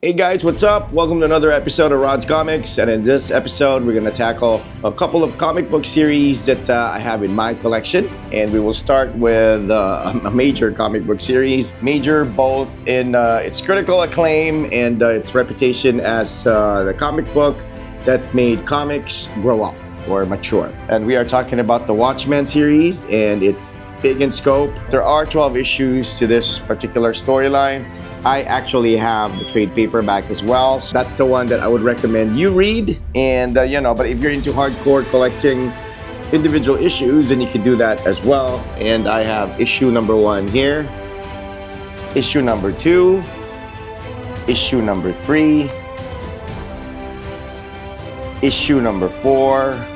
Hey guys, what's up? Welcome to another episode of Rod's Comics, and in this episode we're going to tackle a couple of comic book series that I have in my collection, and we will start with a major comic book series, major both in its critical acclaim and its reputation as the comic book that made comics grow up or mature. And we are talking about the Watchmen series, and it's big in scope. There are 12 issues to this particular storyline. I actually have the trade paperback as well, so that's the one that I would recommend you read. And but if you're into hardcore collecting individual issues, then you can do that as well. And I have issue number 1 here, issue number 2, issue number 3, issue number 4,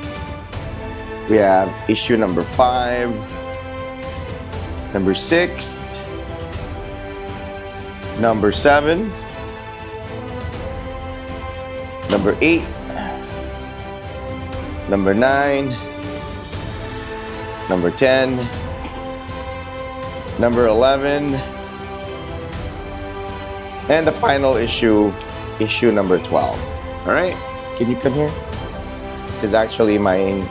we have issue number 5, number 6, number 7, number 8, number 9, number 10, number 11, and the final issue, issue number 12. All right, can you come here? This is actually my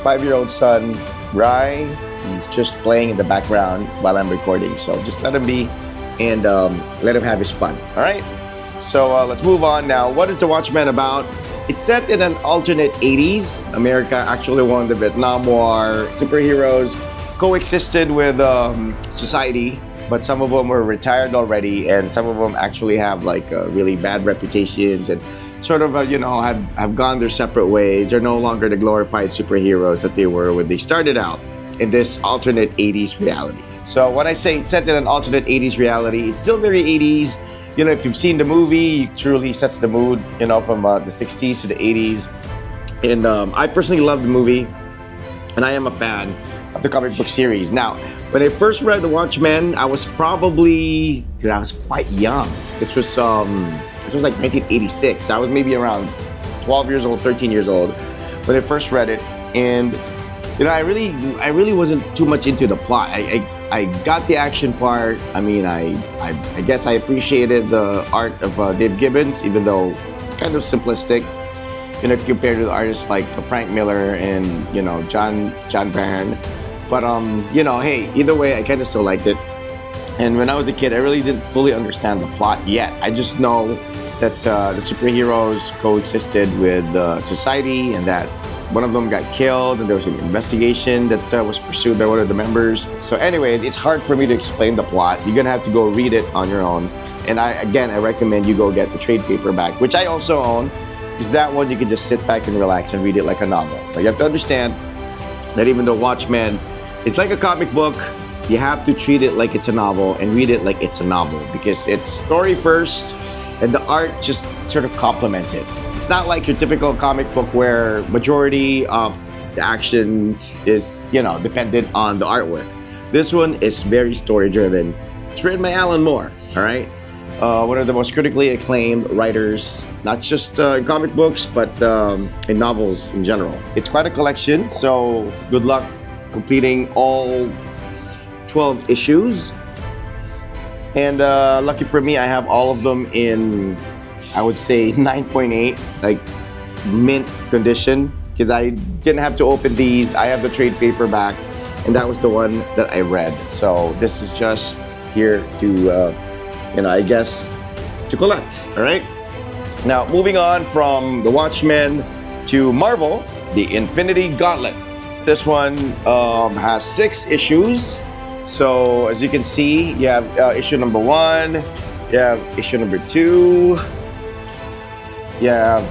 5-year-old son, Rai. He's just playing in the background while I'm recording, so just let him be and let him have his fun. All right, so let's move on now. What is the Watchmen about? It's set in an alternate 80s. America actually won the Vietnam War. Superheroes coexisted with society, but some of them were retired already, and some of them actually have like really bad reputations and sort of have gone their separate ways. They're no longer the glorified superheroes that they were when they started out in this alternate 80s reality. So when I say it's set in an alternate 80s reality, it's still very 80s. If you've seen the movie, it truly sets the mood, from the 60s to the 80s. And I personally love the movie, and I am a fan of the comic book series. Now, when I first read The Watchmen, I was quite young. This was like 1986. I was maybe around 12 years old, 13 years old when I first read it. And I really wasn't too much into the plot. I got the action part. I mean, I guess I appreciated the art of Dave Gibbons, even though kind of simplistic, compared to the artists like Frank Miller and John Byrne. But hey, either way, I kind of still liked it. And when I was a kid, I really didn't fully understand the plot yet. I just know that the superheroes coexisted with society, and that one of them got killed, and there was an investigation that was pursued by one of the members. So anyways, it's hard for me to explain the plot. You're gonna have to go read it on your own. And I recommend you go get the trade paperback, which I also own, because that one you can just sit back and relax and read it like a novel. But you have to understand that even though Watchmen is like a comic book, you have to treat it like it's a novel and read it like it's a novel, because it's story first, and the art just sort of complements it. It's not like your typical comic book where majority of the action is, dependent on the artwork. This one is very story driven. It's written by Alan Moore, all right? One of the most critically acclaimed writers, not just in comic books, but in novels in general. It's quite a collection, so good luck completing all 12 issues. And lucky for me, I have all of them in, I would say, 9.8, like mint condition, because I didn't have to open these. I have the trade paperback, and that was the one that I read. So this is just here to, I guess, to collect, all right? Now, moving on from The Watchmen to Marvel, The Infinity Gauntlet. This one has 6 issues. So as you can see, you have issue number 1, you have issue number 2, you have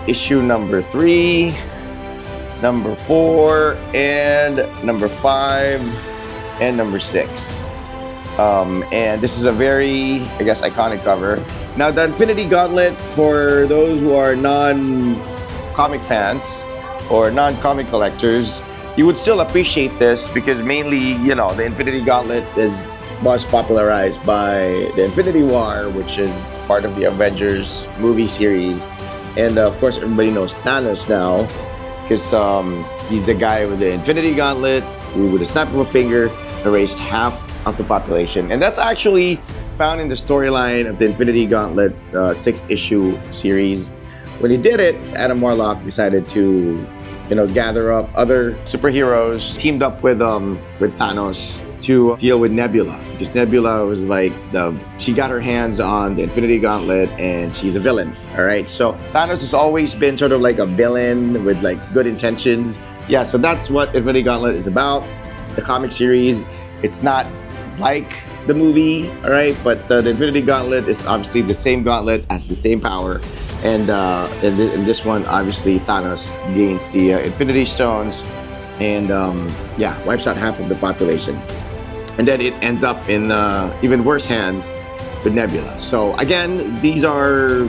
issue number 3, number 4, and number 5, and number 6. And this is a very, I guess, iconic cover. Now, the Infinity Gauntlet, for those who are non-comic fans or non-comic collectors, you would still appreciate this, because mainly, the Infinity Gauntlet was popularized by the Infinity War, which is part of the Avengers movie series. And of course, everybody knows Thanos now, because he's the guy with the Infinity Gauntlet who, with a snap of a finger, erased half of the population. And that's actually found in the storyline of the Infinity Gauntlet 6-issue series. When he did it, Adam Warlock decided to, gather up other superheroes, teamed up with Thanos to deal with Nebula, because Nebula was like she got her hands on the Infinity Gauntlet and she's a villain. All right, so Thanos has always been sort of like a villain with like good intentions. Yeah, so that's what Infinity Gauntlet is about. The comic series, it's not like the movie, all right, but the Infinity Gauntlet is obviously the same gauntlet, has the same power, and in this one, obviously Thanos gains the Infinity Stones and wipes out half of the population. And then it ends up in even worse hands with Nebula. So again, these are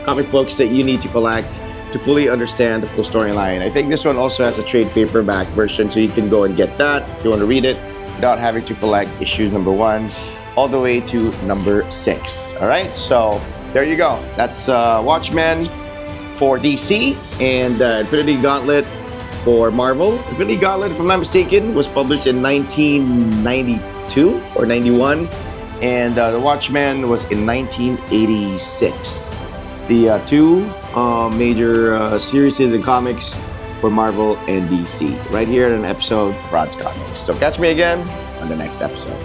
comic books that you need to collect to fully understand the full storyline. I think this one also has a trade paperback version, so you can go and get that if you want to read it without having to collect issues number 1 all the way to number 6. All right, so there you go. That's Watchmen for DC and Infinity Gauntlet for Marvel. Infinity Gauntlet, if I'm not mistaken, was published in 1992 or 91, and The Watchmen was in 1986. The two major series and comics for Marvel and DC, right here in an episode of Rod's Comics. So catch me again on the next episode.